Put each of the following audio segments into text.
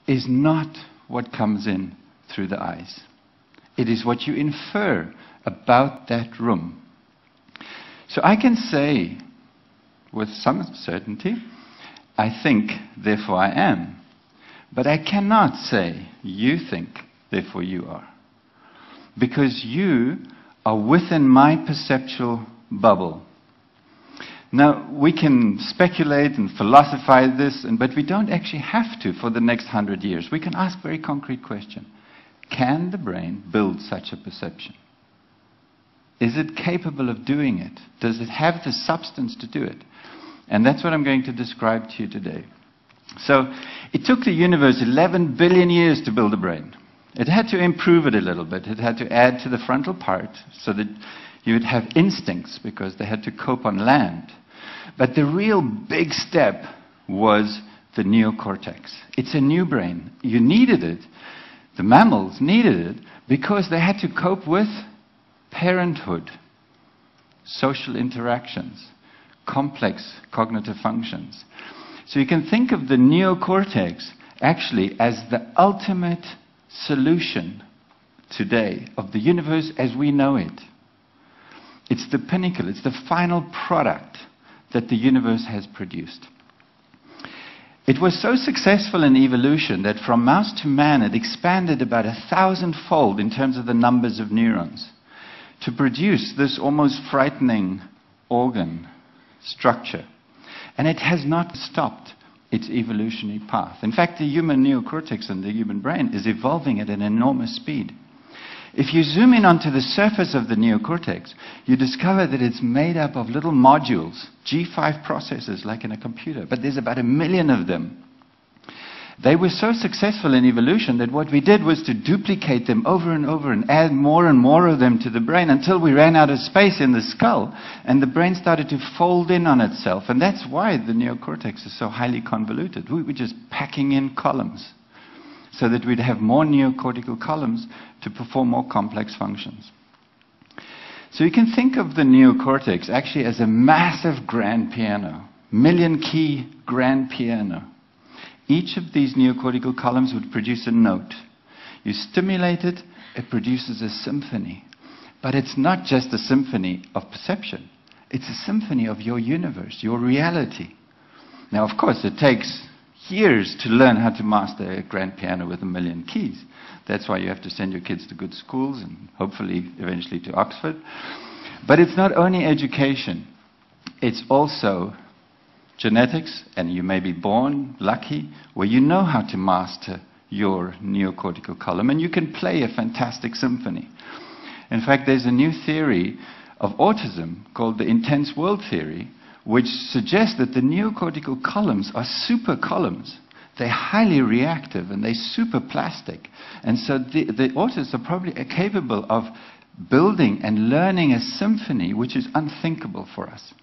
is not what comes in through the eyes. It is what you infer about that room. So I can say with some certainty, I think, therefore I am. But I cannot say, you think, therefore you are. Because you are within my perceptual bubble. Now, we can speculate and philosophize this, but we don't actually have to for the next 100 years. We can ask a very concrete question. Can the brain build such a perception? Is it capable of doing it? Does it have the substance to do it? And that's what I'm going to describe to you today. So, it took the universe 11 billion years to build a brain. It had to improve it a little bit. It had to add to the frontal part so that you would have instincts, because they had to cope on land. But the real big step was the neocortex. It's a new brain. You needed it. The mammals needed it because they had to cope with parenthood, social interactions, complex cognitive functions. So you can think of the neocortex actually as the ultimate solution today of the universe as we know it. It's the pinnacle, it's the final product that the universe has produced. It was so successful in evolution that from mouse to man it expanded about 1,000-fold in terms of the numbers of neurons to produce this almost frightening organ structure. And it has not stopped its evolutionary path. In fact, the human neocortex and the human brain is evolving at an enormous speed. If you zoom in onto the surface of the neocortex, you discover that it's made up of little modules, G5 processors like in a computer, but there's about 1 million of them. They were so successful in evolution that what we did was to duplicate them over and over and add more and more of them to the brain until we ran out of space in the skull and the brain started to fold in on itself. And that's why the neocortex is so highly convoluted. We were just packing in columns so that we'd have more neocortical columns to perform more complex functions. So you can think of the neocortex actually as a massive grand piano, million-key grand piano. Each of these neocortical columns would produce a note. You stimulate it, it produces a symphony. But it's not just a symphony of perception. It's a symphony of your universe, your reality. Now, of course, it takes years to learn how to master a grand piano with 1 million keys. That's why you have to send your kids to good schools and hopefully eventually to Oxford. But it's not only education. It's also genetics, and you may be born lucky, where you know how to master your neocortical column, and you can play a fantastic symphony. In fact, there's a new theory of autism called the intense world theory, which suggests that the neocortical columns are super columns. They're highly reactive, and they're super plastic. And so the autists are probably capable of building and learning a symphony which is unthinkable for us.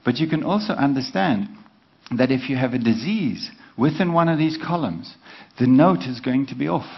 But you can also understand that if you have a disease within one of these columns, the note is going to be off.